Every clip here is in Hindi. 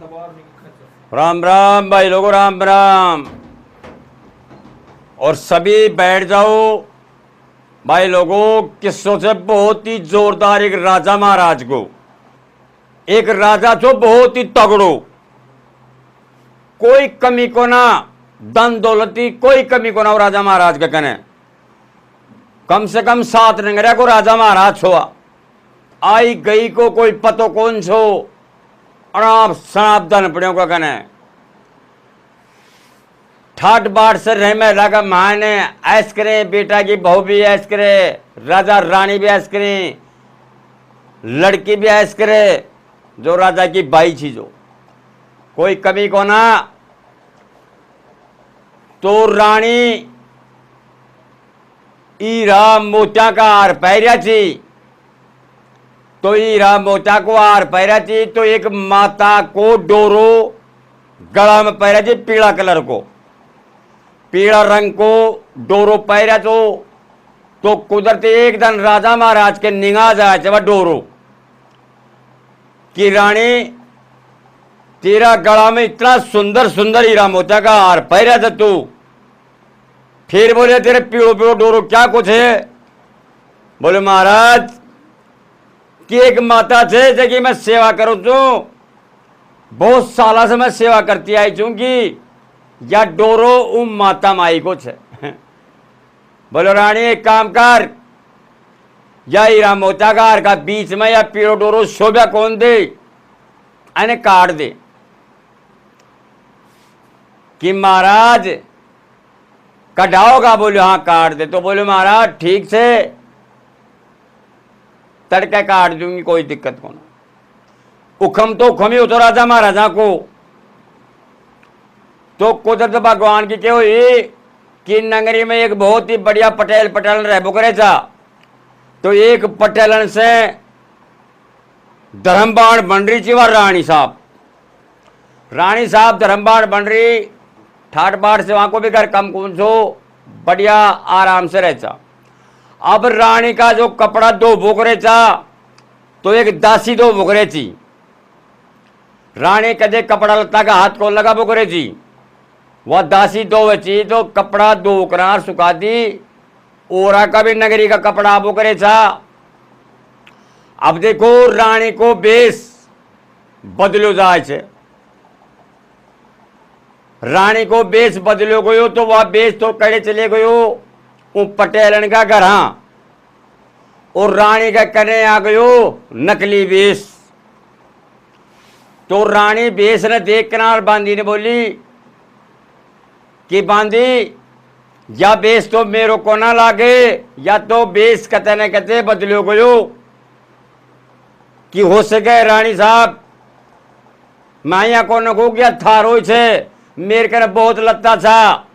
राम राम भाई लोगों, राम राम। और सभी बैठ जाओ भाई लोगों। किस्सों से बहुत ही जोरदार एक राजा महाराज को, एक राजा जो बहुत ही तगड़ो, कोई कमी को ना, धन दौलती कोई कमी को ना। वो राजा महाराज के कने कम से कम 7 नंगरिया को राजा महाराज छुआ। आई गई को कोई पतो कौन छो, अनाप शनाप धन पड़ियों का कने ठाट बाट से रह में लगा। माने ऐस करें, बेटा की बहू भी ऐस करे, राजा रानी भी ऐस करें, लड़की भी ऐस करे, जो राजा की बाई चीजो कोई कमी को ना। तो रानी हीरा मोत्या का हार पहरिया थी, तो हीरा मोत्या को हार पहरिया थी। तो एक माता को डोरो गला में पहरा थी, पीला कलर को, पीला रंग को डोरो पहरा। तो कुदरती एक दिन राजा महाराज के निगाह जाए थे वह डोरो कि रानी तेरा गला में इतना सुंदर सुंदर हीरा मोत्या का हार पहरा था तू। फिर बोले तेरे पीड़ो पीड़ो डोरो क्या कुछ है? बोले महाराज कि एक माता थे जगह मैं सेवा करूं तो बहुत साल से मैं सेवा करती आई चूंकि या डोरो उम माता माई को छे। बोलो रानी एक काम कर, या हीरा मोत्या का हार का बीच में या पीड़ो डोरो शोभा कौन दे, अने काट दे। कि महाराज कटाओगा? बोले हाँ काट दे। तो बोले महाराज ठीक से तड़के काट दूंगी, कोई दिक्कत को ना। उखम तो उखम ही हो तो राजा महाराजा को। तो कुदरत भगवान की क्यों ये कि नगरी में एक बहुत ही बढ़िया पटेलन रह बुकरे था। तो एक पटेलन से धर्मबाण बन रही थी वह रानी साहब धर्मबाण बन रही, ठाट बाट से वहां को भी घर कम कुछ हो, बढ़िया आराम से रहता। अब रानी का जो कपड़ा दो बुकरे था, तो एक दासी दो बुकरे थी। रानी कदे कपड़ा लत्ता का हाथ को लगा बुकरे थी, वह दासी दो बची तो कपड़ा दो करार सुखा दी। ओरा का भी नगरी का कपड़ा बुकरे था। अब देखो रानी को बेस बदलो जाए, रानी को बेस बदलो गयो। तो वह बेस तो कड़े चले गयो वो पटेलन का घर, और रानी का कने आ गयो नकली बेस। तो रानी बेस ने देख कर बांदी ने बोली कि बांदी या बेस तो मेरे को ना लागे, या तो बेस कते न कते बदलो गयो। कि हो सके रानी साहब माया को न हो गया थारो छे, मेरे कने बहुत लत्ता था,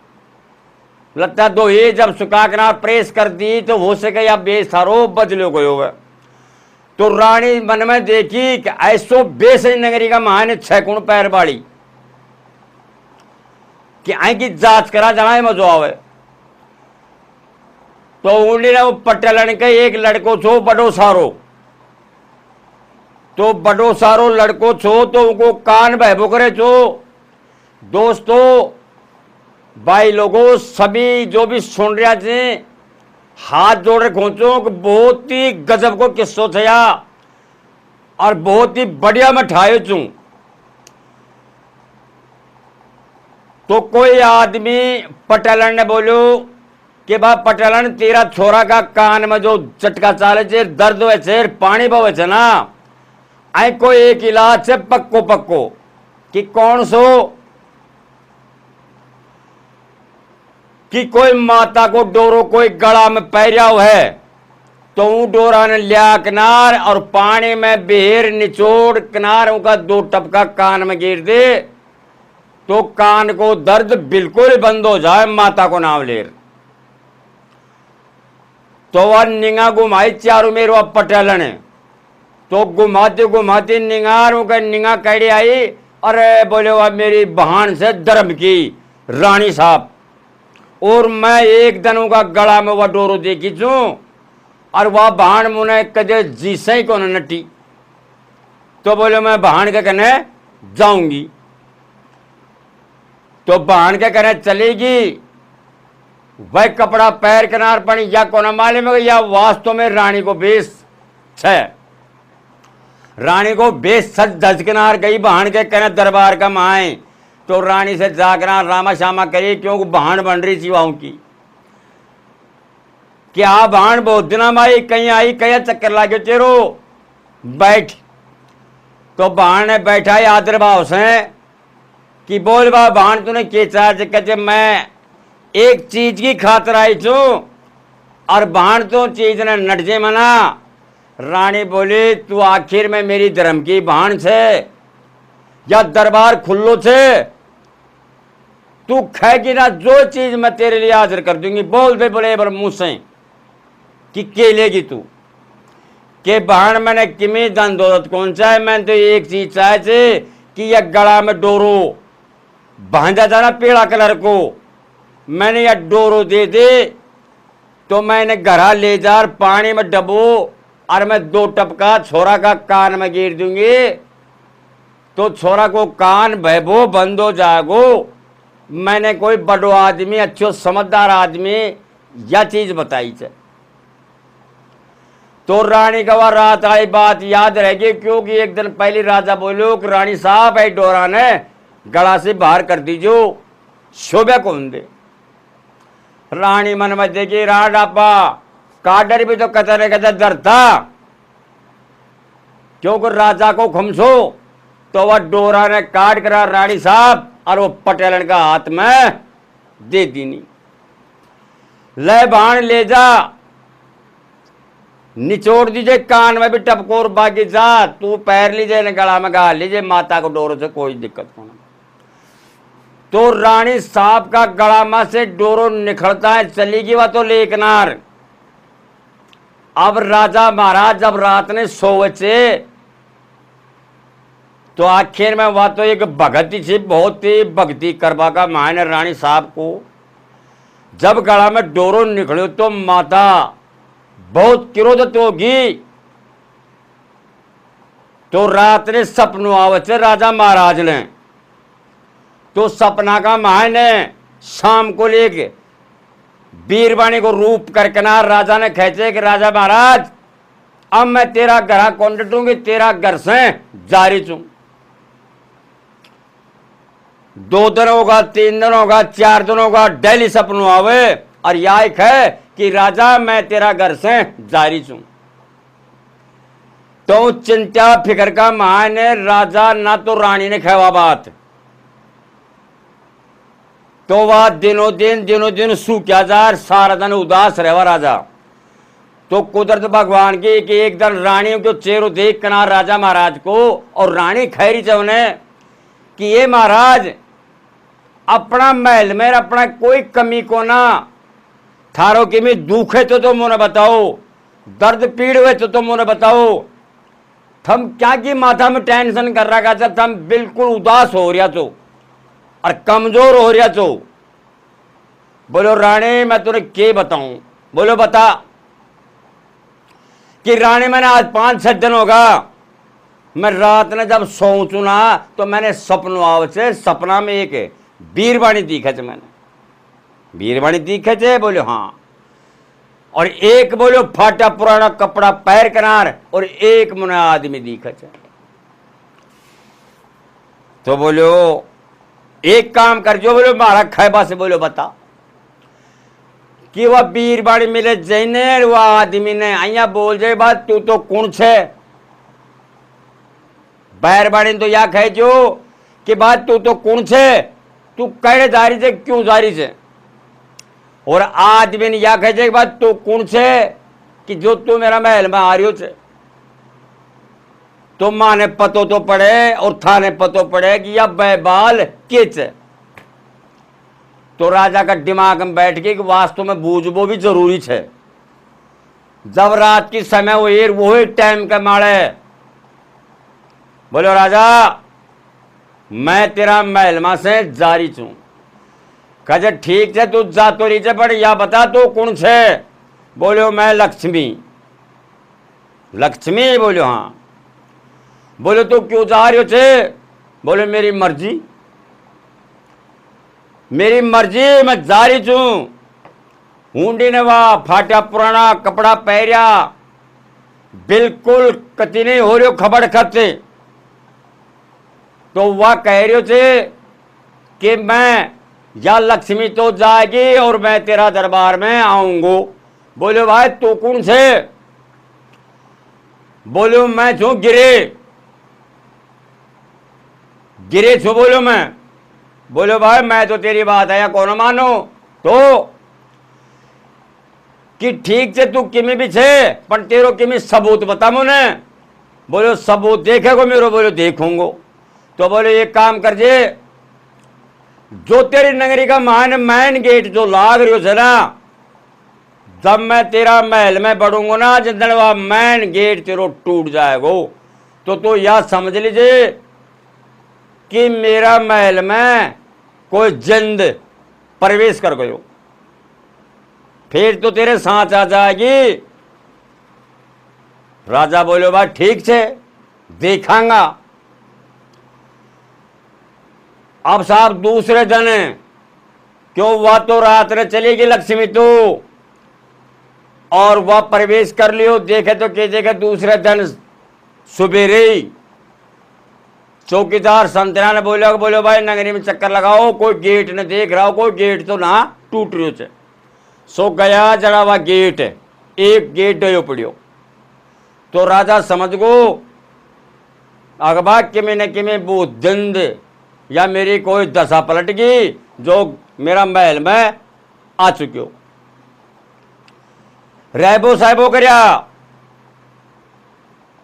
लत्ता दो ही जब सुखा कर प्रेस कर दी तो हो सके या बेस थारो बदलो गयो है। तो रानी मन में देखी कि ऐसो बेस नगरी का महान 6 गुण पैर बाड़ी कि आई की जांच करा जनाए मजो आवे। तो उन्हीं ने वो पटेलन के एक लड़को छो बड़ो सारो, तो बड़ो सारो लड़को छो तो उनको कान बहबो करे छो। दोस्तों भाई लोगों सभी जो भी सुन रहा थे हाथ जोड़े खोचो कि बहुत ही गजब को किस्सो थया और बहुत ही बढ़िया मैं ठायो चू। तो कोई आदमी पटेलन ने बोलो कि बा पटेलन तेरा छोरा का कान में जो चटका चाले छे, दर्द हुए छे, पानी बवे छे ना, आई कोई एक इलाज से पक्को कि कौन सो? कि कोई माता को डोरो कोई गला में पहरिया है, तो वो डोरा ने लिया किनार और पानी में बेर निचोड़ किनारों का 2 टपका कान में गिर दे, तो कान को दर्द बिल्कुल बंद हो जाए। माता को नाम ले तो वह निगाह घुमाई चारों मेरे वह पटेलन है। तो घुमाती घुमाती निगारों का निगाह कैडी आई, अरे बोले वह मेरी बहन से धर्म की रानी साहब, और मैं एक दिन का गला में वह डोरो देखी छू, और वह बहन मुने कदे जीसे को नटी। तो बोले मैं बहन के कने जाऊंगी। तो बहन के कहने चलेगी, वह कपड़ा पैर किनार पड़ी या कोना माले में या वास्तव में रानी को बेस है। रानी को बेस सच धज किनार गई, बहन के कहने दरबार का माए। तो रानी से जाकर रामा श्यामा करी, क्योंकि बहन बन रही थी वहां की। क्या बहन बहुत दिना माई कहीं आई, कहीं चक्कर लागे तेरो, बैठ। तो बहन ने बैठा आदर भाव से कि बोल बा बहन तूने के चार्ज, कहते मैं एक चीज की खातर आई छू और बहन तो चीज ने नटजे मना। रानी बोली तू आखिर में मेरी धर्म की बहन से या दरबार खुल्लो से, तू खेगी ना जो चीज मैं तेरे लिए हाजिर कर दूंगी। बोल दे बोले बर मुंह से कि के लेगी तू, के बहन मैंने किमी धन दौलत कौन चाहे, मैंने तो एक चीज चाहे थे कि यह गला में डोरो बांधा था ना पीला कलर को, मैंने यह डोरो दे दे तो मैंने घरा ले जा पानी में डबो और मैं 2 टपका छोरा का कान में गिर दूंगी, तो छोरा को कान बहबो बंद हो जागो। मैंने कोई बड़ो आदमी अच्छो समझदार आदमी यह चीज बताई है। तो रानी का वह रात आई बात याद रहेगी, क्योंकि एक दिन पहले राजा बोलो कि रानी साहब है डोरा ने गला से बाहर कर दीजो, शोभा कौन दे। रानी मन में देखी राण डापा काडर भी तो कतरे कतर डर था, क्योंकि राजा को खमसो। तो वह डोरा ने काट करा रानी साहब और वो पटेलन का हाथ में दे दीनी। ले बाण ले जा, निचोड़ दीजिए कान में भी टपकोर बाकी जा, तू पैर लीजिए न गला में गा लीजिए, माता को डोरों से कोई दिक्कत नहीं। तो रानी साहब का गला में से डोरो निकलता है, चली गई वह तो लेकनार। अब राजा महाराज जब रात ने सोचे तो आखिर में वह तो एक भगती थी, बहुत ही भक्ति करवा का मायने रानी साहब को। जब गला में डोरो निकलो तो माता बहुत क्रोधित होगी। तो रात ने सपनों आवत राजा महाराज ने, तो सपना का मायने शाम को लेके बीरबानी को रूप करके ना राजा ने खेचे कि राजा महाराज अब मैं तेरा घर कौन डटूंगी, तेरा घर से जारी चूं। 2 दिन होगा, 3 दिन होगा, 4 दिन होगा, डेली सपनों आवे और यह है कि राजा मैं तेरा घर से जारी चूं। तो चिंता फिक्र का मायने राजा ना तो रानी ने खेवा बात, तो वह दिनों दिन सूख्या जार सारा दिन उदास रहवा राजा। तो कुदरत भगवान की कि एक दिन रानी को चेहरा देख कर राजा महाराज को, और रानी खैरी चवने कि ये महाराज अपना महल में अपना कोई कमी को ना, थारो की में दुख है तो मुझे बताओ, दर्द पीड़ हुए तो मुझे बताओ, थम क्या की माथा में टेंशन कर रहा था, थम बिल्कुल उदास हो रहा तो और कमजोर हो रहा तो। बोलो रानी मैं तुझे क्या बताऊं, बोलो बता। कि रानी मैंने आज 5-6 दिन होगा, मैं रात ने जब सोचू ना तो मैंने सपनों आवचे, सपना में एक बीरबानी दिखे थे, मैंने बीरबानी दिखे थे। बोलो हाँ, और एक बोलो फाटा पुराना कपड़ा पैर किनार और एक मुना आदमी दिखे थे। तो बोलो एक काम कर जो, बोलो मारा खैबा से बोलो बता कि वह बीरबानी मिले जैने वह आदमी ने आइया बोल जाए बात तू तो कौन छे। बैरबानी तो या कहे जो कि बात तू तो कौन छे, तू कहे जारी से क्यों जारी से। और आदमी ने या कहे बात तू कौन छे कि जो तू मेरा महल में आ रही हो छे। तो माँ ने पतो तो पड़े और थाने पतो पड़े कि यह बैबाल किच। तो राजा का दिमाग में बैठ गई कि वास्तव में बूझबो भी जरूरी है। जब रात की समय वही टाइम के मारे बोलो राजा मैं तेरा महल में से जारी छू। कहे ठीक है तू जा तो रही पर या बता तू कौन छे। बोलो मैं लक्ष्मी। लक्ष्मी बोलो हाँ। बोलो तू क्यों जा रही हो छे। बोले मेरी मर्जी, मेरी मर्जी, मैं जारी छू। ऊंडी ने वाह फाटा पुराना कपड़ा पहरिया, बिल्कुल कति नहीं हो रही खबड़ खर्चे। तो वह कह रहे थे कि मैं या लक्ष्मी तो जाएगी और मैं तेरा दरबार में आऊंगो। बोले भाई तू कौन से? बोलो मैं छू गिरे, गिरे छू बोलो मैं। बोलो भाई मैं तो तेरी बात है या कौन मानो? तो कि ठीक से तू किमी भी छे, पर तेरो किमी सबूत बता मुने। बोलो सबूत देखेगो मेरो? बोलो देखूंगो। तो बोले एक काम कर जे, जो तेरी नगरी का मैन गेट जो लाग रही हो ना, जब मैं तेरा महल में बढ़ूंगा ना, जिधर वह मैन गेट तेरो टूट जाएगो, तो तू यह समझ लीजिए कि मेरा महल में कोई जिंद प्रवेश कर गयो, फिर तो तेरे साथ आ जाएगी। राजा बोलो भाई ठीक से देखांगा। अब साहब दूसरे दिन, क्यों वह तो रात में चलेगी लक्ष्मी तो, और वह प्रवेश कर लियो। देखे तो कह दूसरे दिन सुबेरे चौकीदार संतना ने बोलो भाई नगरी में चक्कर लगाओ, कोई गेट ने देख रहा हो, कोई गेट तो ना टूट रही हो। सो गया जरा वह गेट, एक गेट डयो पड़ियो। तो राजा समझ गो अखबार किमें न किमें वो जिंद या मेरी कोई दशा पलट गई जो मेरा महल में आ चुकी हो। रहबो साहबो करया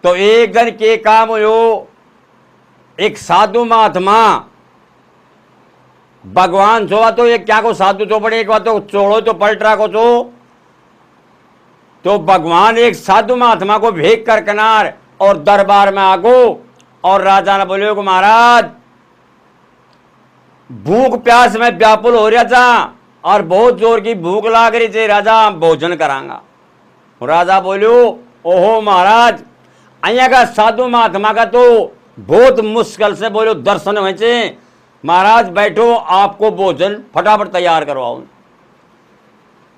तो एक दिन के काम हो, एक साधु महात्मा भगवान छो तो एक क्या को साधु तो पड़े, एक बात तो चोड़ो तो पलट रहा को तो भगवान एक साधु महात्मा को भेज कर किनार और दरबार में आगो। और राजा ने बोले महाराज भूख प्यास में व्याकुल हो रहा था और बहुत जोर की भूख लाग रही थी, राजा भोजन करांगा। राजा बोलो ओहो महाराज, अया का साधु महात्मा का तो बहुत मुश्किल से बोलो दर्शन हुए, महाराज बैठो आपको भोजन फटाफट तैयार करवाओ।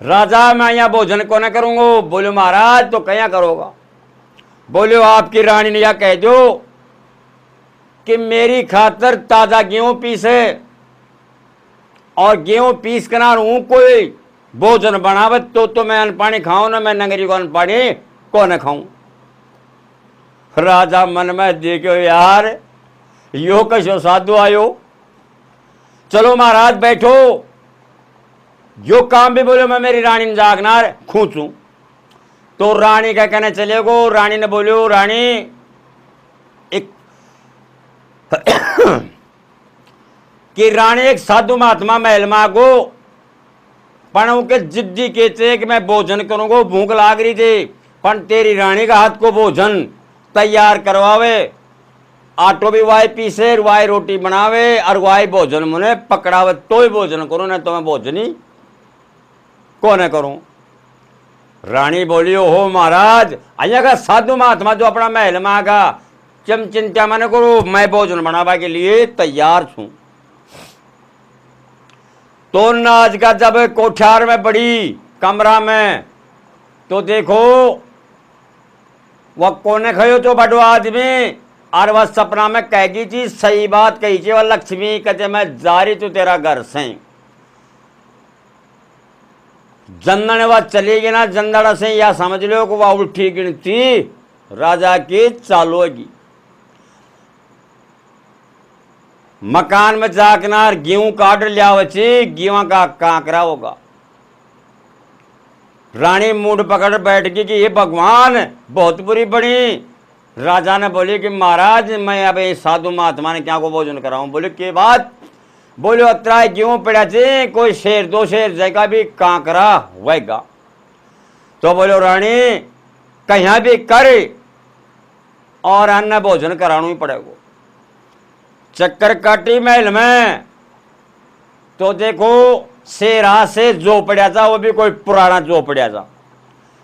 राजा मैं यहाँ भोजन को न करूंगा। बोलो महाराज तो क्या करोगा? बोलो आपकी रानी ने यह कह दो कि मेरी खातर ताजा गेहूं पीसे और गेहूं पीस कर हूं कोई भोजन बनावत तो मैं अन्न पानी खाऊं ना, मैं नगरी को अन्न पानी को न खाऊं। राजा मन में देखो यार यो कसो साधु आयो, चलो महाराज बैठो, जो काम भी बोलो मैं मेरी रानी ने जागना खूंचू। तो रानी क्या कहने चले गो, रानी ने बोलो रानी एक कि रानी एक साधु महात्मा महल में आगो, पण के जिद्दी कहते कि मैं भोजन करूंगा, भूख लाग रही थी, पण तेरी रानी का हाथ को भोजन तैयार करवावे, आटो भी वाई पीसे, वाई रोटी बनावे और वाई भोजन मुने पकड़ावे तो ही भोजन करूं, ना तो मैं भोजन ही को न करूं। रानी बोली हो महाराज अया का साधु महात्मा जो अपना महल में आगा, चम चिंता मन करो, मैं भोजन बनावा के लिए तैयार छू। तो नाज का जब कोठार में बड़ी कमरा में तो देखो वह कोने खयो तो बड़ो आदमी और वह सपना में कहेगी थी सही बात कही थी, वह लक्ष्मी कहते मैं जारी तो तेरा घर से जंदन वह चलेगी ना जंदड़ से, या समझ लो कि वह उठी गिनती राजा की चालू होगी। मकान में जाकनार गेहूं काट लिया बची, गेहूं का कांकरा होगा। रानी मूड पकड़ बैठ गई कि ये भगवान बहुत बुरी बनी। राजा ने बोले कि महाराज मैं अब साधु महात्मा ने क्या को भोजन कराऊं? बोले के बात? बोले अतरा गेहूं पड़ा थे, कोई शेर दो शेर जगह भी कांकरा होगा। तो बोलो रानी कहीं भी करे और अन्न भोजन कराना ही पड़ेगा। चक्कर काटी महल में तो देखो शेरा से जो पड़ा था वो भी कोई पुराना जो पड़ा था,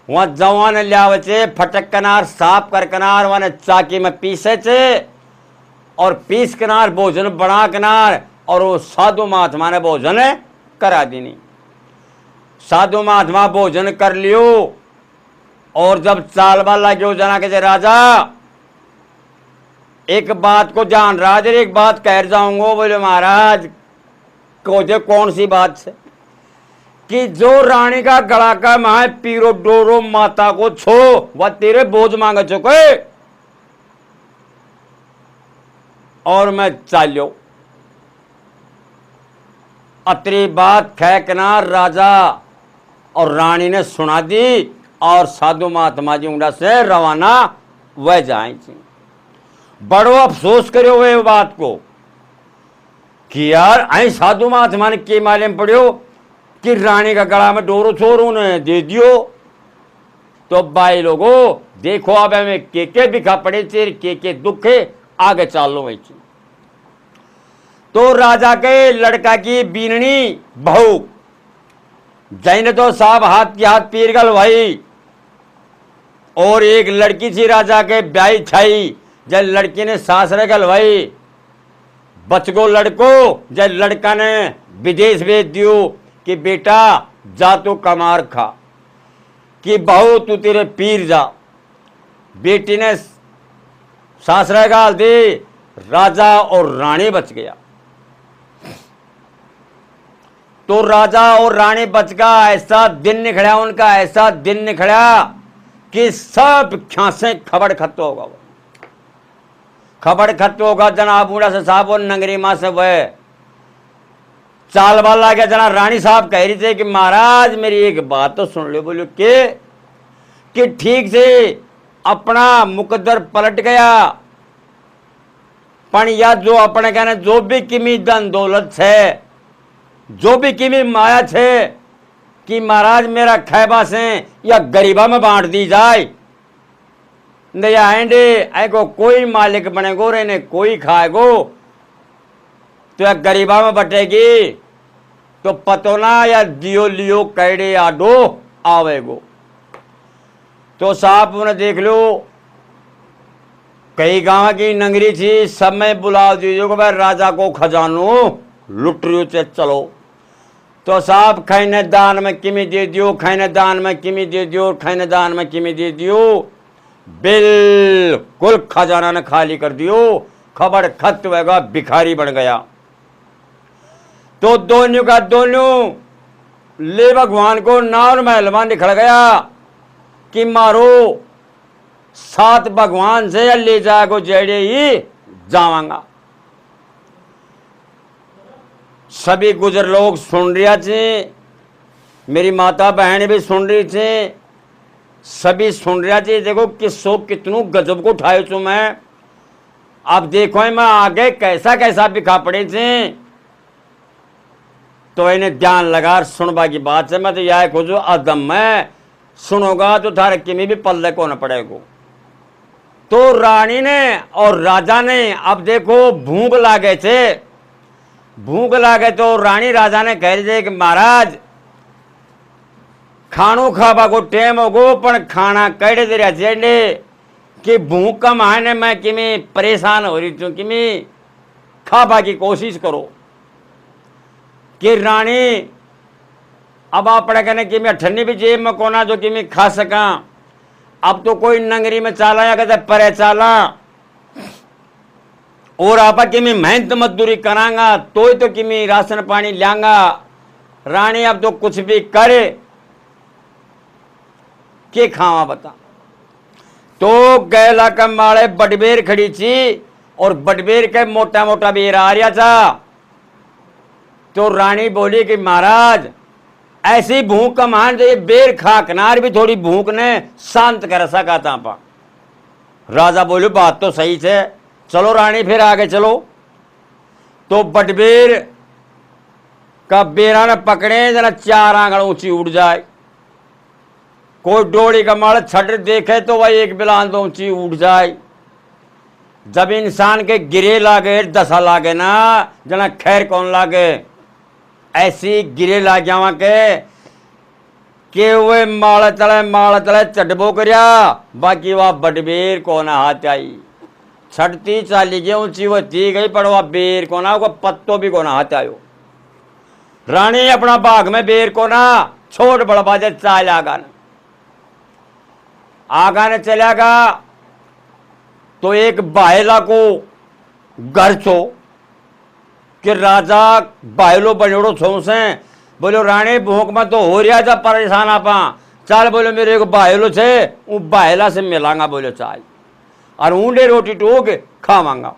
वहां जवान लिया फटक कनार साफ कर कनार वहां चाकी में पीसे थे और पीस कनार भोजन बना कनार और वो साधु महात्मा ने भोजन करा देनी। साधु महात्मा भोजन कर लियो और जब चालबा लाग्यो जना के राजा एक बात को जान राज एक बात कह जाऊंगा। बोले महाराज को कौन सी बात से कि जो रानी का गला का माए पीरो डोरो माता को छो वह तेरे बोझ मांग चुके और मैं चालो। अतरी बात खैकना राजा और रानी ने सुना दी और साधु महात्मा जी उंडा से रवाना वह जाए। बड़ो अफसोस करो वे बात को कि यार आई साधु महात्मा ने के मालूम पड़ियो कि रानी का गला में डोरो छोरो ने दे दियो। तो भाई लोगों देखो अब हमें के बिखा पड़े थे के दुखे आगे चालो वही। तो राजा के लड़का की बीननी बहू जैन तो साहब हाथ की हाथ पीर गल भाई और एक लड़की थी राजा के ब्याई छाई जब लड़की ने सासरे गल भाई बच गो लड़को जब लड़का ने विदेश भेज दियो कि बेटा जा तो कमार खा कि बहू तू तेरे पीर जा। बेटी ने सासरे गाल दे राजा और रानी बच गया। तो राजा और रानी बच गया। ऐसा दिन निकला उनका ऐसा दिन निकला कि सब ख्यासे खबर खत्म होगा। खबर खत्म होगा जनाब बूढ़ा से साहब और नंगरी माँ से वह चाल वाला गया। जना रानी साहब कह रही थे कि महाराज मेरी एक बात तो सुन लो। बोलो कि ठीक से अपना मुकद्दर पलट गया पण या जो अपने कहने जो भी किमी धन दौलत है जो भी किमी माया छे कि महाराज मेरा खैबा से या गरीबा में बांट दी जाए नहीं आएंगे ऐ को कोई मालिक बनेगो रहने कोई खाएगो तो या गरीबा में बटेगी तो पतो ना या दियो लियो कैडे आडो आवेगो। तो साहब उन्हें देख लो कई गांव की नगरी थी सब में बुला दीजिए को भाई राजा को खजानो लुट रही से चलो। तो साहब खैने दान में किमी दे दियो खैने दान में किमी दे दियो खैने दान में किमी दे दियो बिल्कुल खजाना ने खाली कर दियो। खबर खत्म होगा भिखारी बन गया। तो दोनों का दोनों ले भगवान को नाव महलवा निकल गया कि मारो 7 भगवान से ले जागो जेड़े ही जावांगा। सभी गुजर लोग सुन रहा थे मेरी माता बहन भी सुन रही थे सभी सुन रहा थे। देखो किसो कितनू गजब को उठाए छू मैं। अब देखो मैं आगे कैसा कैसा बिखा पड़े थे तो इन्हें ध्यान लगा सुनबा की बात से मैं तो यह खोजू अदम मैं सुनोगा तो थारे किमी भी पल्ले को न पड़ेगो। तो रानी ने और राजा ने अब देखो भूख लागे थे भूख लागे तो रानी राजा ने कह रही थे कि महाराज खानो खाबा को टेम होगो पण खाना कड़े दे रहे कि भूख कम आने मैं किमी परेशान हो रही थी किमी खाबा की कोशिश करो कि रानी अब आप पढ़े कहने कि मैं ठंडी भी जेब में कोना जो कि मैं खा सका। अब तो कोई नंगरी में चाला या कहते परे चाला और आपा कि मैं मेहनत मजदूरी करांगा तो कि मैं राशन पानी लांगा। रानी अब तो कुछ भी करे के खावा बता। तो गैला का माड़े बटबेर खड़ी थी और बटबेर के मोटा मोटा बेर आ रहा था। तो रानी बोली कि महाराज ऐसी भूख का मान दे बेर खा कनार भी थोड़ी भूख ने शांत कर सका था पा। राजा बोले बात तो सही है चलो रानी फिर आगे चलो। तो बटबेर का बेरा ने पकड़े जरा 4 आंगल ऊंची उड़ जाए। कोई डोड़ी का माल छट देखे तो वह 1 बिलान तो ऊंची उड़ जाए। जब इंसान के गिरे लागे दशा लागे ना जना खैर कौन लागे ऐसी गिरे लाग जावा के वे माल तले चटबो करया बाकी वह बटबेर को ना हाथ आई छटती चाली गई ऊंची होती गई पड़वा बेर को ना, पत्तो भी को ना हाथ आयो। रानी अपना बाग में बेर को ना छोड़ बड़बा जे चाल आगा ने चलेगा। तो एक बाहेला को घर छो कि राजा बाहेलो बनेड़ो छो से बोलो रानी भूख में तो हो रहा जा परेशान आपा चाल बोलो मेरे को बाहेलो छे वो बाहेला से मिलांगा बोलो चाल और ऊंडे रोटी टोक खावांगा।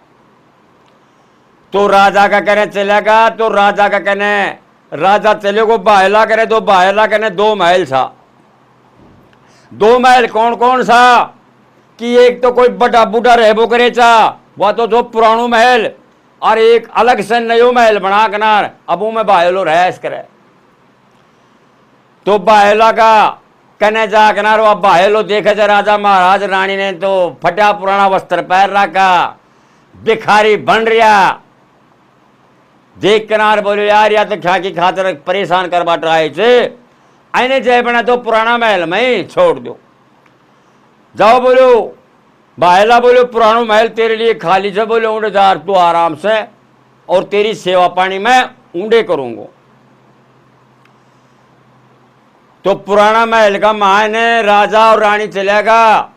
तो राजा का कहने चलेगा। तो राजा का कहने राजा चले को बाहेला करे तो बाहेला कहने 2 महल था। 2 महल कौन कौन सा कि एक तो कोई बड़ा बूढ़ा रहबो करे चा वह तो जो पुरानो महल और एक अलग से नयो महल बना कनार अब में बाहेलो रहस करे। तो बाहेला का कहने जा कनार वह बाहेलो देखे जा राजा महाराज रानी ने तो फटा पुराना वस्त्र पहन रखा भिखारी बन रहा देख कनार बोलो यार या तो क्या की खातर परेशान करवा ट्राई से आईने जय बना तो पुराना महल में ही छोड़ दो जाओ। बोलो बाहेला बोलो पुराना महल तेरे लिए खाली से बोलो ऊँडे जा तू आराम से और तेरी सेवा पानी मैं ऊँडे करूंगा। तो पुराना महल का मायने राजा और रानी चलेगा।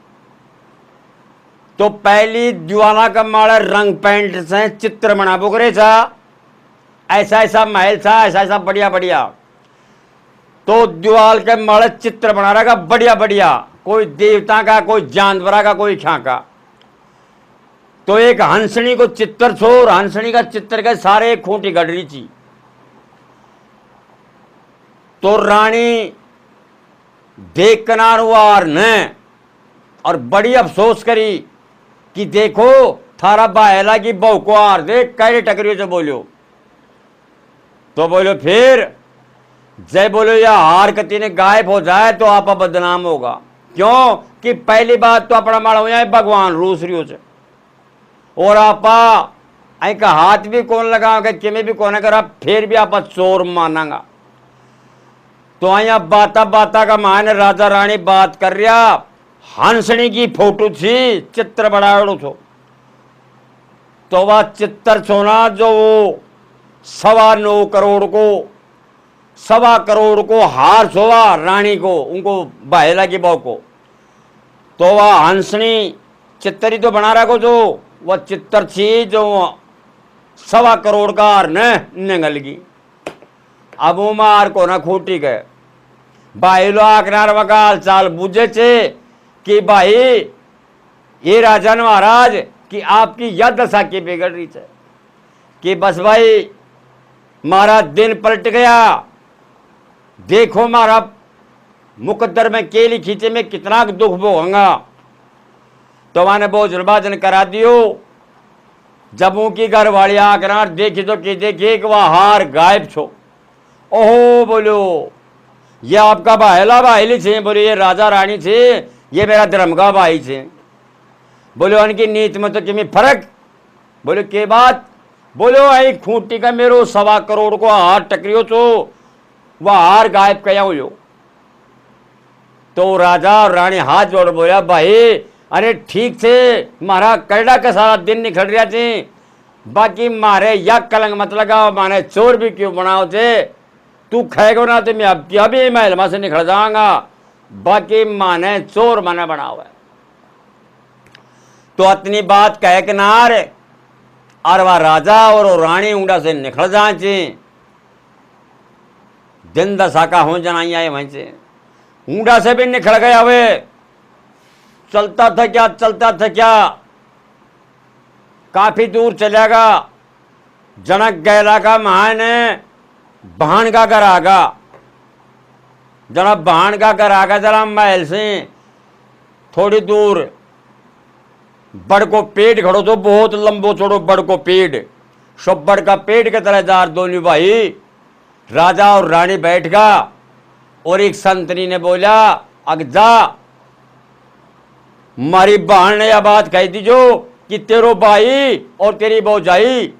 तो पहली दीवाना का माड़ा रंग पेंट से चित्र बना बोकरे था ऐसा ऐसा महल था ऐसा ऐसा बढ़िया बढ़िया। तो दीवाल के माड़े चित्र बना रहा बढ़िया बढ़िया कोई देवता का कोई जानवरा का कोई खा का। तो एक हंसनी को चित्र छोड़ हंसनी का चित्र के सारे खूंटी गढ़ रही थी। तो रानी देख कनार वार ने और बड़ी अफसोस करी कि देखो थारा बाहेला की बहू को हार देख कैसे टकरियो जो बोलो। तो बोलो फिर जय बोलो या हार कती ने गायब हो जाए तो आपा बदनाम होगा। क्यों कि पहली बात तो अपना माड़ा हो जाए भगवान रूस रियो से और आपा आई का हाथ भी कौन लगा किमें भी कौन करा फिर भी आपा चोर मानांगा। तो आया बाता बाता का मान राजा रानी बात कर रहा हंसनी की फोटो थी चित्र बनाड़ो छो। तो वह चित्र छोना जो 9.25 करोड़ को हार सोवा रानी को उनको बाहेला की बहू को। तो वह हंसनी चित्र ही तो बना रहा को जो वह चित्र थी जो 1.25 करोड़ का हार ने निगल गई। अब वो मार को ना खूटी गए बाहेलो आकनार वकाल चाल बुझे चे कि भाई ये राजन महाराज कि आपकी यह दशा की बिगड़ रही है कि बस भाई मारा दिन पलट गया देखो मारा मुकद्दर में केली खींचे में कितना दुख भोगूंगा। तो मैंने बहुत जलबाजन करा दियो। जब उनकी घर वाली आकनार देखी तो कि देखिए कि वह हार गायब छो। ओहो बोलो ये आपका बाहेला बाहेली छे बोले ये राजा रानी छे ये मेरा धर्म का भाई छे। बोलो उनकी नीत में तो किमी फर्क बोलो के बात बोलो आई खूंटी का मेरो 1.25 करोड़ को हार टकरियो तो वह हार गायब कया हो। तो राजा और रानी हाथ जोड़ बोला भाई अरे ठीक थे मारा करड़ा का सारा दिन निकल रहा थे बाकी मारे या कलंग मत लगाओ माने चोर भी क्यों बनाओ थे तू खाएगा ना तो मैं अब अभी महलमा से निकल जाऊंगा बाकी माने चोर माने बनाओ है। तो इतनी बात कह के नार और वह राजा और रानी ऊंडा से निकल जाए दिन दशा का हो जनाई आए वहीं से ऊंडा से भी निकल गया वे चलता था क्या काफी दूर चलेगा जनक गैला का महान बहन का घर आगा जरा बहन का घर आगा जरा महल से थोड़ी दूर बड़ को पेड़ खड़ो तो बहुत लंबो छोड़ो बड़ को पेड़ सब बड़ का पेड़ के तरह जार दोनों भाई राजा और रानी बैठ गा और एक संतनी ने बोला अगजा मारी बहन ने यह बात कह दीजो कि तेरो भाई और तेरी भौजाई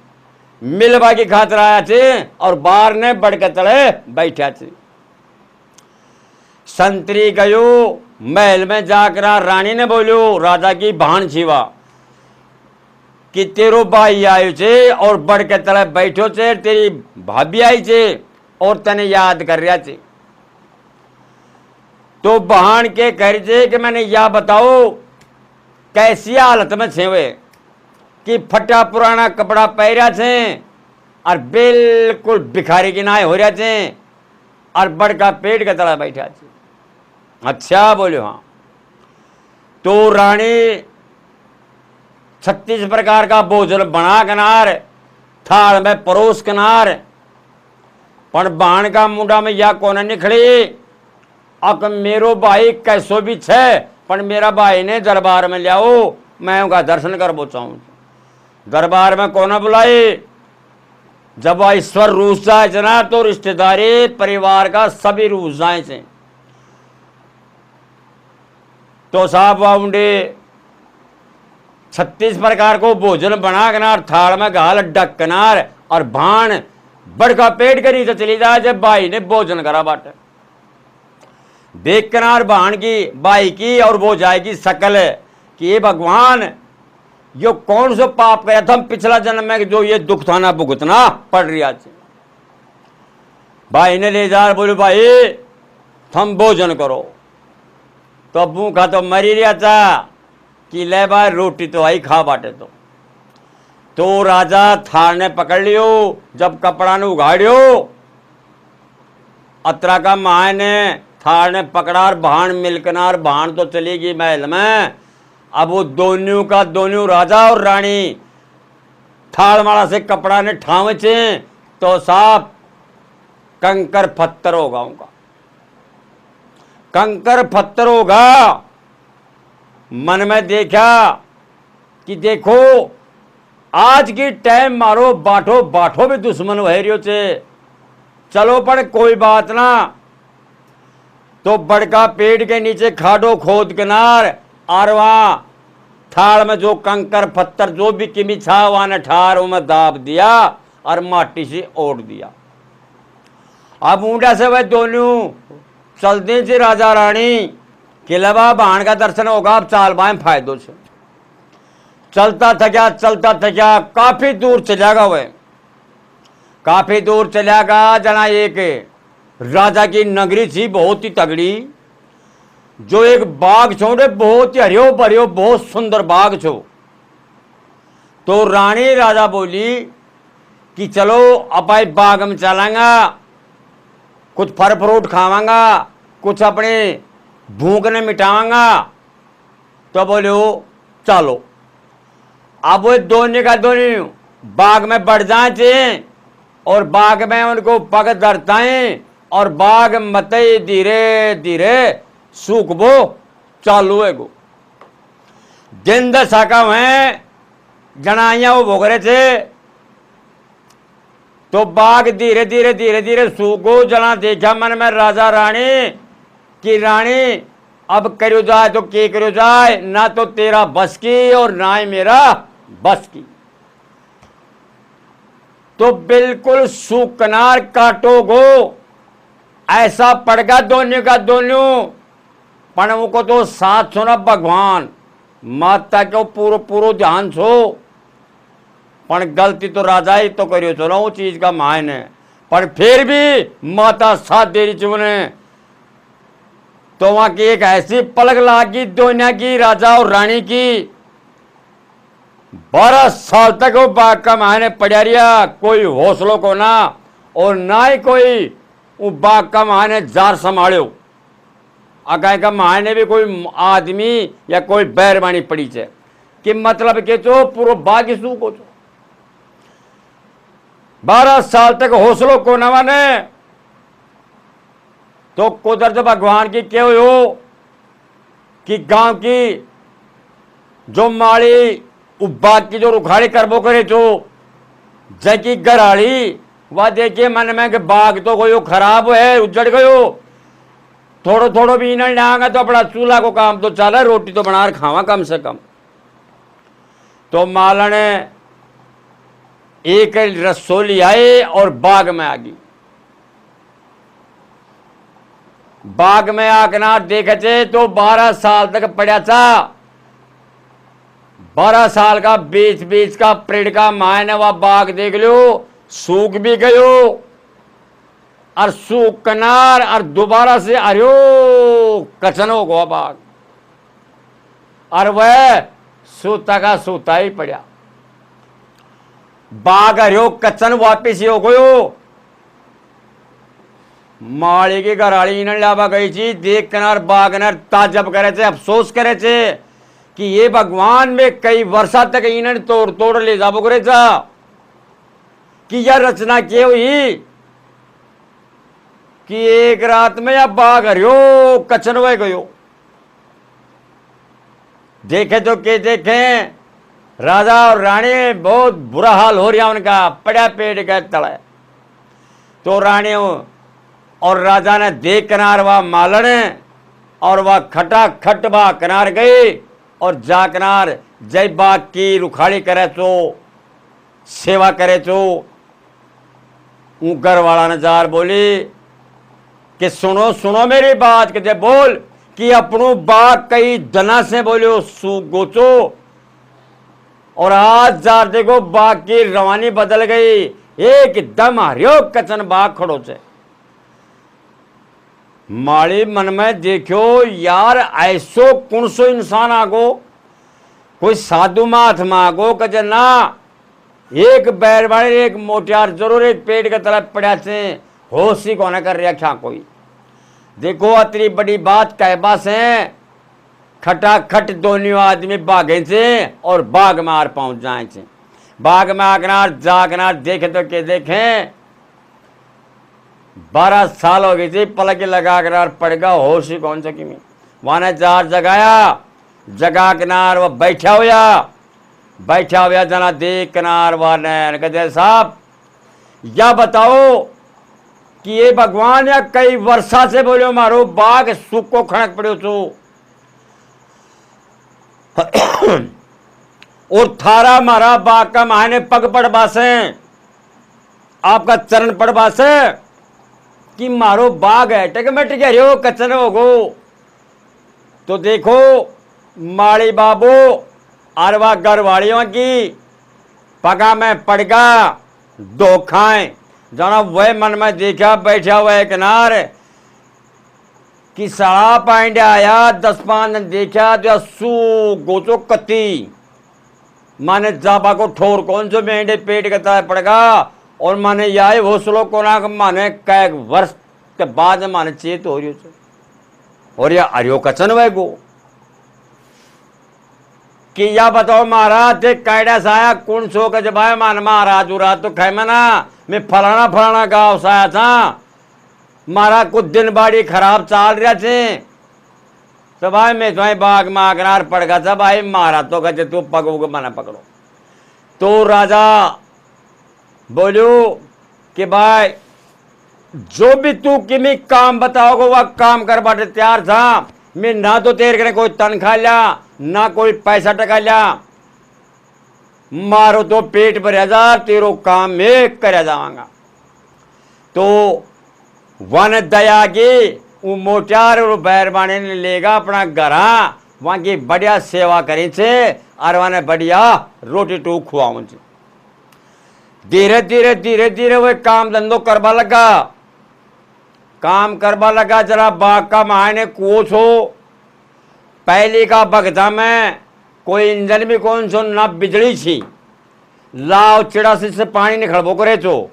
मिलवा की खातिर आया थे और बाहर ने बढ़ के तले बैठा थे। संतरी गयो महल में जाकर रानी ने बोलो राजा की बहन छिवा कि तेरो भाई आयो छे और बढ़ के तले बैठो छे, तेरी भाभी आई छे और तने याद कर रहा छे। तो बहान के कह छे कि मैंने या बताओ कैसी हालत में छे वे, कि फटा पुराना कपड़ा पहरा छे और बिल्कुल भिखारी की नाय हो रहा छे और बड़का पेट के तला बैठा छे। अच्छा बोलो हाँ। तो रानी 36 प्रकार का भोजन बना कनार थाल में परोस कनार, पण बाण का मुंडा में या कोने निकली अक मेरो भाई कैसो भी छे, पण मेरा भाई ने दरबार में लियाओ, मैं उनका दर्शन करबो चाहूं। दरबार में कोना बुलाए, जब ईश्वर रूस जाए ना तो रिश्तेदारी परिवार का सभी रूस जाए छे। तो साहब वाउंडे 36 प्रकार को भोजन बना कनार थाल में घाल डक कनार और भाण बड़का पेट करी तो चली जाए जब भाई ने भोजन करा बाटे। देख कनार भाण की भाई की और वो जाएगी सकल कि ये भगवान यो कौन सो पाप करा था पिछला जन्म में जो ये दुख था ना भुगतना पड़ रहा छे। भाई ने ले जा बोले भाई थम भोजन करो। तो भूखा तो मरी रहा था कि ले भाई रोटी तो आई खा बाटे। तो राजा थाल ने पकड़ लियो, जब कपड़ा ने उगाड़ियो अतरा का माए ने थाल ने पकड़ा भाण मिलकनार भाण तो चलेगी महल में। अब वो दोनों का दोनों राजा और रानी थाल माला से कपड़ा ने ठावे छे तो साफ कंकर पत्थर होगा उनका, कंकर पत्थर होगा। मन में देखा कि देखो आज की टाइम मारो बाठो बाठो भी दुश्मन वह रियो छे, चलो पर कोई बात ना। तो बड़का पेड़ के नीचे खाडो खोद किनार और वहां थाल में जो कंकर पत्थर जो भी किमी छा वहां ने ठार में दाब दिया और माटी से ओढ़ दिया। अब ऊंडा से वह दोनों चलते थे राजा रानी कि लबा भाण का दर्शन होगा, अब चाल बाएं फायदो से। चलता थका काफी दूर चलेगा वह, काफी दूर चलेगा जना एक राजा की नगरी थी बहुत ही तगड़ी, जो एक बाग छो रे बहुत ही हरियो भरियो बहुत सुंदर बाग छो। तो रानी राजा बोली कि चलो अब आई बाग में चलांगा, कुछ फल फ्रूट खावांगा, कुछ अपने भूख ने मिटावांगा। तो बोलो चलो। अब वो दोनों का दोनों बाग में बढ़ जाए और बाग में उनको पग धरताएं और बाग मते धीरे धीरे सूख बो चालू है गो। दिन दशा का वह जनाइया वो भोग रहे थे तो बाग धीरे धीरे धीरे धीरे सूखो। जना देखा मन में राजा रानी कि रानी अब करो जाए तो के करो जाए, ना तो तेरा बस की और ना ही मेरा बस की। तो बिल्कुल सूख किनार काटो गो ऐसा पड़गा दोनों का दोनों। पण को तो साथ छो ना भगवान माता को पूरो पूरो ध्यान छो, पण गलती तो राजा ही तो करियो छो ना वो चीज का मायने, पर फिर भी माता साथ दे रही छो ने। तो वहां की एक ऐसी पलक लागी दोनों की राजा और रानी की, 12 साल तक वो बाग का मायने पड़ा रिया, कोई हौसलों को ना और ना ही कोई वो बाग का मायने जार संभालो। अगाय का मायने भी कोई आदमी या कोई बैरबानी पड़ी छे कि मतलब के तो पूरा बाग सूखो छो। 12 साल तक हौसलों को न माने तो कुदरत भगवान की क्या हो कि गांव की जो माड़ी बाग की जो रुखाड़ी करबो करे जो जैकी गराड़ी वह देखिए मन में कि बाग तो कोई खराब है उजड़ गयो, थोड़ो थोड़ो भी ईंधन लाएंगे तो अपना चूल्हा को काम तो चला, रोटी तो बना खावा कम से कम। तो माला ने एक रसोली आए और बाग में आ गई। बाग में आकना देखे थे तो 12 साल तक पड़ा था, 12 साल का बीच बीच का पेड़ का मायने वह बाग देख लो, सूख भी गयो और सूख कनार और दोबारा से अरे कचन हो गया बाग, और वह सूता का सूता ही पड़ा। बाग हरियो कचन वापिस हो गयो। माड़ी की घराड़ी ने लावा गई थी, देख कनार बाग ने ताजब करे थे, अफसोस करे थे कि ये भगवान में कई वर्षा तक इन्होंने तोड़ तोड़ ले जाबो करे था कि यह रचना की हुई कि एक रात में यह बाग हरियो कचन वह गयो। देखे तो के देखें, राजा और रानी बहुत बुरा हाल हो रहा उनका, पड़ा पेड़ के तले। तो रानी और राजा ने देख किनार वह मालन और वह खटा खट बा किनार गई और जा किनार जय बाग की रुखाड़ी करे तो सेवा करे तो घर वाला ने जार बोली कि सुनो सुनो मेरी बात, कहते बोल कि अपनों बाग कई दना से बोलो सूख गोचो। और आज जार देखो बाग की रवानी बदल गई, एकदम हरियो कचन बाग खड़ो से। माड़ी मन में देखो यार ऐसो कौन सो इंसान आगो, कोई साधु महात्मा आगो कजे ना, एक बैरबाड़ी एक मोटियार जरूर एक पेड़ के तरफ पड़ा से होश ही कोने कर रहा क्या कोई। देखो अतरी बड़ी बात कहबा से खटाखट दोनों आदमी भागे से और बाग में आर पहुंच जाए थे। बाग में आगनार जागनार देखे तो के देखें 12 साल हो गई थी, पलक लगा कर पड़ेगा होश ही कौन सा की। वहां ने जार जगाया, जगा किनार वह बैठा हुआ जना देख किनार वह कहते साहब या बताओ कि ये भगवान या कई वर्षा से बोलो मारो बाग सूखो खड़क पड़ो तो और थारा मारा बाग का मायने पग पड़ बासे, आपका चरण पड़ बासे कि मारो बाग है टकमट के हो कचन हो गो। तो देखो माड़ी बाबू आरवा घरवाड़ियों की पगा में पड़गा दो खाएं, जना वह मन में देखा बैठा हुआ है किनार कि सड़ा पाइंड आया 10-5 दिन देखा तो सू गोचो कत्ती माने जाबा को ठोर कौन सो मेंढे पेट का पड़गा। और माने याय वो स्लो कोना माने कैक वर्ष के बाद माने चेत हो रही और या अरियो कचन वह गो कि या बताओ महाराज थे कैडा साया कौन सो का जब आया मान महाराज रात तो खे मना मैं फलाना गाँव साया था, मारा कुछ दिन बाड़ी खराब चाल रहा थे तो भाई मैं तो बाग में आगनार पड़ गया था भाई मारा तो कहते तू पगो को मना पकड़ो। तो राजा बोलो कि भाई जो भी तू किमी काम बताओगे वह काम कर बाटे तैयार था, मैं ना तो तेरे करे कोई तनख्वाह लिया ना कोई पैसा टका लिया, मारो तो पेट भर जा तेरो काम में कर जाऊंगा। तो वन दया की वो मोटियार और बैरबाने ने लेगा अपना घरा वहां की बढ़िया सेवा करी छे और वहां बढ़िया रोटी टूक खुआऊं छे। धीरे धीरे वह काम धंधो करवा लगा जरा बाग का मायने कोच हो। पहले का बगदा में कोई इंजन भी कौन सो ना बिजली थी, लाव चिड़ा से पानी निखड़बो करे तो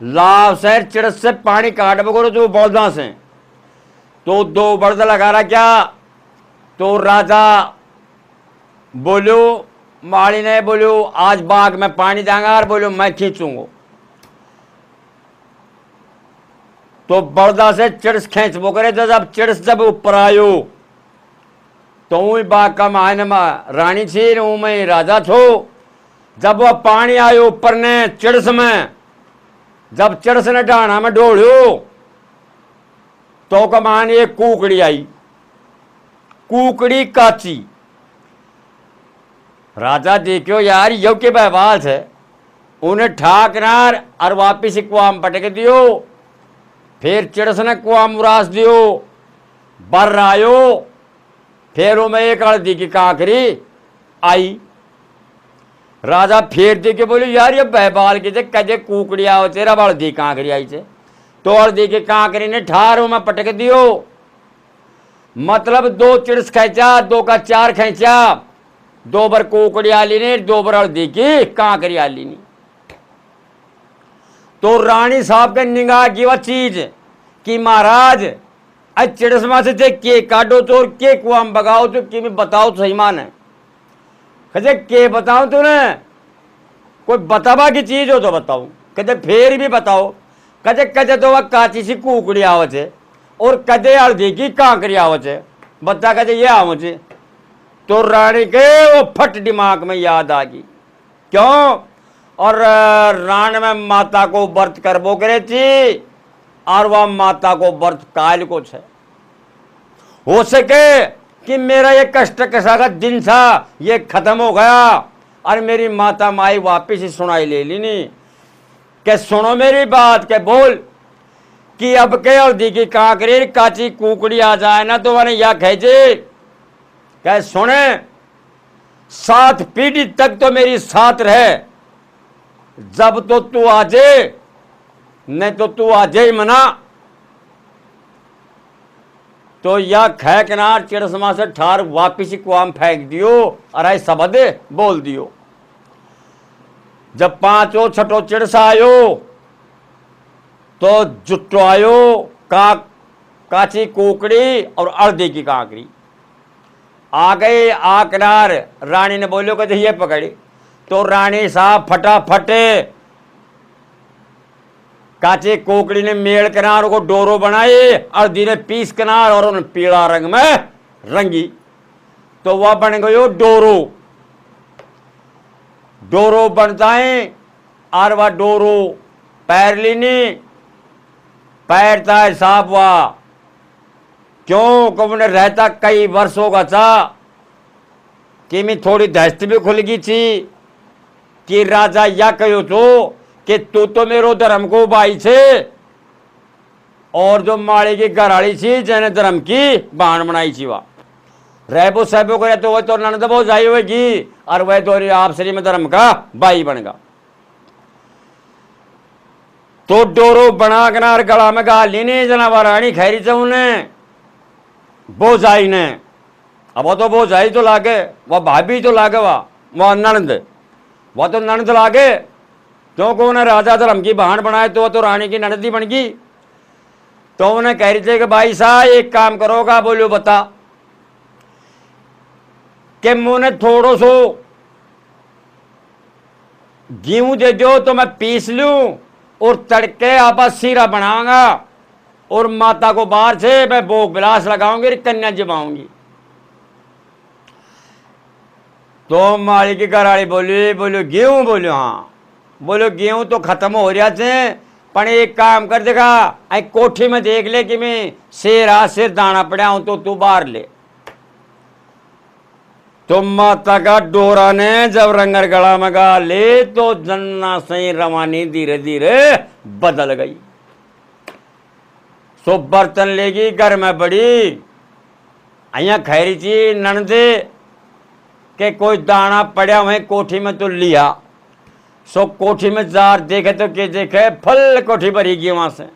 लाव शहर चिड़स से पानी काटबो करो जो बौदा से। तो 2 बर्द लगा रहा क्या। तो राजा बोलो माली ने बोलो आज बाग में पानी देंगा और बोलो मैं खींचूंगा। तो बर्दा से चिड़स खींचबो करे तो जब चिड़स जब ऊपर आयो तो वही बाग का मायने रानी थी मैं राजा थो। जब वह पानी आयो ऊपर ने चिड़स में, जब चिड़स ने डाना में डोड़ो तो कमान एक कुकड़ी आई, कुकड़ी काची। राजा देखो यार यो के व्यवहार है, उन्हें ठाकनार और वापिस कुआम पटक दियो। फिर चिड़स ने कुआम उरास दियो, बर आयो, फिर वो में एक हल्दी की कांकरी आई। राजा फेर दे के बोले यार ये बहबाल के कदे कुकड़िया हो तेरा हल्दी कांकरी आई थे। तो हल्दी की कांकरी ने ठारों में पटक दियो, मतलब 2 चिड़स खींचा, 2 का 4 खींचा, 2 बार कुकड़ी आली ने, 2 बार हल्दी की कांकरी आली ने। तो रानी साहब के निगाह की वह चीज कि महाराज आज चिड़समा से थे के काटो तो और के कुआम बगाओ तो कि बताओ तो सही मान है। कहते के बताओ तूने, कोई बतावा की चीज हो तो बताओ। कहते फिर भी बताओ। कहते कदे तो वह काची सी कुकड़ी आवत है और कदे हल्दी की कांकरी आवत है, बता कहते ये आवत है। तो रानी के वो फट दिमाग में याद आ गई, क्यों और रान में माता को व्रत करबो करे थी और वह माता को व्रत काल को छे। हो सके कि मेरा ये कष्ट कसा का दिन था ये खत्म हो गया और मेरी माता माई वापिस ही सुनाई ले ली नहीं के सुनो मेरी बात के बोल कि अब के हल्दी की कांकरी काची कुकड़ी आ जाए ना तो मैंने या खेचे कह सुने 7 पीढ़ी तक तो मेरी साथ रहे, जब तो तू आ जाए नहीं तो तू आ जाए मना। तो या खे किनार चिड़समा से ठार वापिस कुआम फेंक दियो और आई सबदे बोल दियो। जब 5 छठो चिड़स आयो तो जुट्टो आयो काची कुकड़ी और हल्दी की कांकरी आ गई। आ किनार रानी ने बोलो कहते ये पकड़ी। तो रानी साहब फटाफट काचे कोकड़ी ने मेल किनार को डोरो बनाए, हल्दी ने पीस किनार और उन्हें पीला रंग में रंगी। तो वह बन गयो डोरो। डोरो बनता है और वह डोरो पैर लेनी पैरता है साहब वह, क्यों को उन्हें रहता कई वर्षों का था कि मैं थोड़ी दहशत भी खुल गई थी कि राजा या कहो तो कि तू तो मेरो धर्म को भाई छे और जो माड़ी की घराड़ी थी जने धर्म की बहन बनाई थी वह रहबो सहबो करे तो वह तो ननद बहुत जाई होगी और वह तो आपसरी में धर्म का भाई बनेगा। तो डोरो बना किनार गला में गा लीनी जना रानी खैरी से उन्हें बोझाई ने। अब वो तो बोझाई तो लागे वह भाभी तो लागे वह ननद वह तो ननद लागे क्योंकि उन्हें राजा धर्म की बहन बनाए तो वह तो रानी की ननद ही बन गई। तो उन्हें कह रही थी कि भाई साहब एक काम करोगा, बोलो बता कि मुझे थोड़ो सो गेहूं दे दो तो मैं पीस लूं और तड़के आपस सीरा बनाऊंगा और माता को बाहर से मैं भोग विलास लगाऊंगी कन्या जमाऊंगी। तो माली की घराड़ी बोली बोलो गेहूं, बोलो हाँ, बोलो गेहूं तो खत्म हो रहा थे पर एक काम कर देगा आई कोठी में देख ले कि मैं शेर दाना पड़ा हूं तो तू बाहर ले। तो माता का डोरा ने जब रंगर गला में गा ले तो जन्ना से रवानी धीरे धीरे बदल गई। सो बर्तन लेगी घर में बड़ी अया खैरी थी ननदे के कोई दाना पड़ा हुए कोठी में तो लिया। सो कोठी में जार देखे तो के देखे फल कोठी भरी गेवा से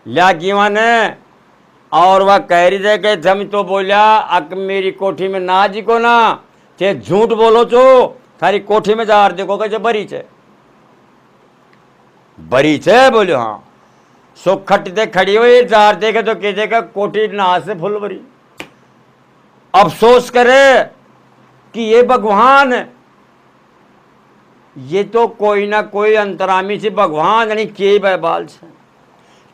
लिया गेवा ने और वह कह रही थे कि हम तो बोलिया अक मेरी कोठी में ना जी को ना चे झूठ बोलो तो थारी कोठी में जार देखो कि बरी छे बोलो हाँ। सो खटते खड़ी हुई जार देखे तो के देखे कोठी ना से फुल भरी। अफसोस करे कि ये भगवान ये तो कोई ना कोई अंतरामी से भगवान यानी के बैबाल से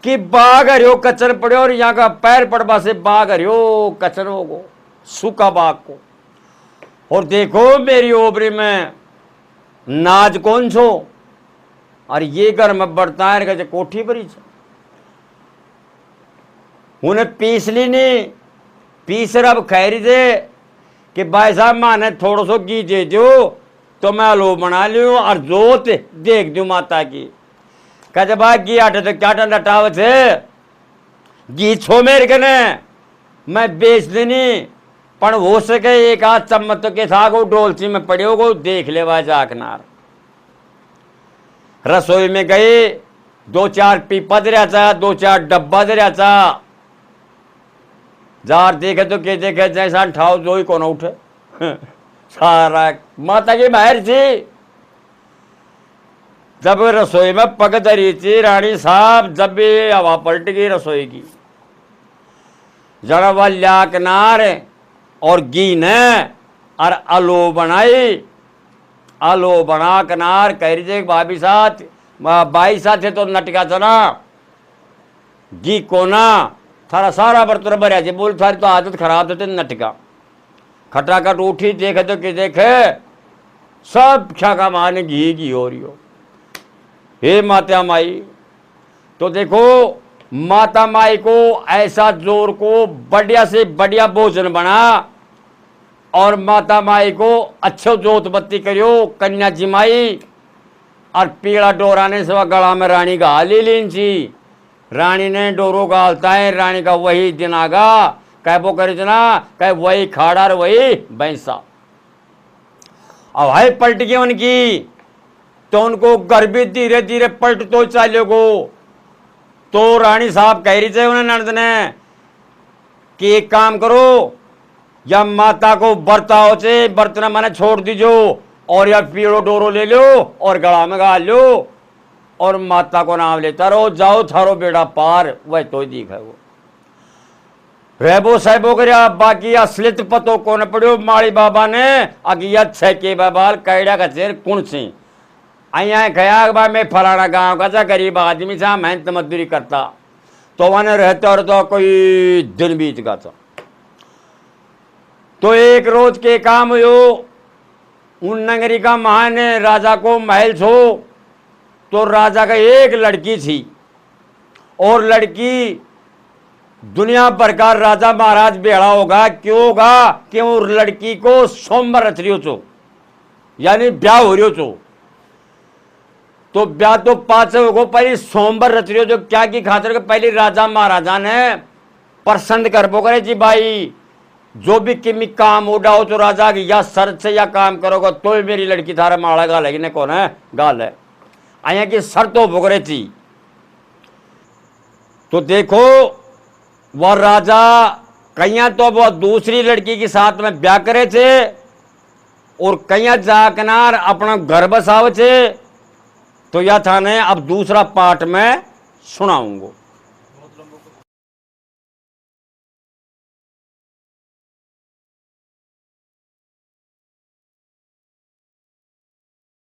कि बाघ हरियो कचर पड़े और यहाँ का पैर पड़वा से बाघ हरियो कचरों को सूखा बाघ को। और देखो मेरी ओबरी में नाज कौन छो और ये घर में बढ़ता है कोठी भरी छे। उन्हें पीस ली नहीं पीस अब खैरी दे कि भाई साहब माने थोड़ा सो घी दे दो तो मैं हलवो बना लूँ और जोत देख दू माता की। कहते भाई घी आटे तो क्या टंडा टावत है घी छो मेरे कने मैं बेच देनी, पण हो सके एक आध चम्मच तो के था को डोलची में पड़े हो देख ले वह जाकनार। रसोई में गए, 2-4 पीपा दरियाचा, 2-4 डब्बा दरियाचा, जार देखे तो के देखे जैसा ठाव जो ही कौन उठे सारा माता की बाहर थी। जब रसोई में पग धरी थी रानी साहब, जब भी हवा पलट गई रसोई की, जरा वह किनार और घी ने और आलू बनाई। आलू बना किनार कह रही भाभी साथ बाई साथ तो नटका था ना घी कोना थारा सारा बर्तन भरिया जी। बोल थारी तो आदत खराब होती नटका। खटाखट उठी देखे तो कि देखे सब खाका माने घी हो रही हो। हे माता माई, तो देखो माता माई को ऐसा जोर को बढ़िया से बढ़िया भोजन बना और माता माई को अच्छो जोत बत्ती करियो कन्या जी माई। और पीला डोरा ने सवा गला में रानी का हाली लीन छी। रानी ने डोरो गालता है, रानी का वही दिन आगा कह वो करे जना कह वही खाड़ा और वही भैंसा। अब हाई पलट गई उनकी, तो उनको घर भी धीरे धीरे पलट तो चलेगो। तो रानी साहब कह रही थे उन्हें नंद ने कि एक काम करो, या माता को बर्ताओ से बर्तन मैंने छोड़ दीजो और या पीड़ो डोरो ले लो और गला में गाल लो और माता को नाम लेता रहो, जाओ थारो बेड़ा पार। वह तो दिख है वो रेबो साहबो कर बाकी असलियत पतो कौन पड़ो। माड़ी बाबा ने अगिया छह के बाबाल कैड़ा का चेर कुण से अया खया बा मैं फलाना गांव का था, गरीब आदमी था, मेहनत मजदूरी करता, तो वहां रहते और तो कोई दिन बीत गया था। तो एक रोज के काम हो उन नगरी का महान राजा को महल छो। तो राजा का एक लड़की थी और लड़की दुनिया भर का राजा महाराज बेड़ा होगा। क्यों होगा? क्यों लड़की को सोमवार रच रही हो चो, यानी ब्याह हो रही हो चो। तो ब्याह तो पांच होगा, पहले सोमवार रच रही हो जो क्या की खातिर पहले राजा महाराजा ने पसंद कर बो करे जी भाई जो भी किमी काम उड़ा हो तो राजा की या शर्त से या काम करोगे तो मेरी लड़की थारा माड़ा गाल है, कौन है गाल है आया की शर्त हो भोगरे थी। तो देखो वह राजा कहीं तो वह दूसरी लड़की के साथ में ब्याह करे थे और कहीं जाकनार अपना घर बसावे थे। तो यह था ने अब दूसरा पार्ट में सुनाऊंगा।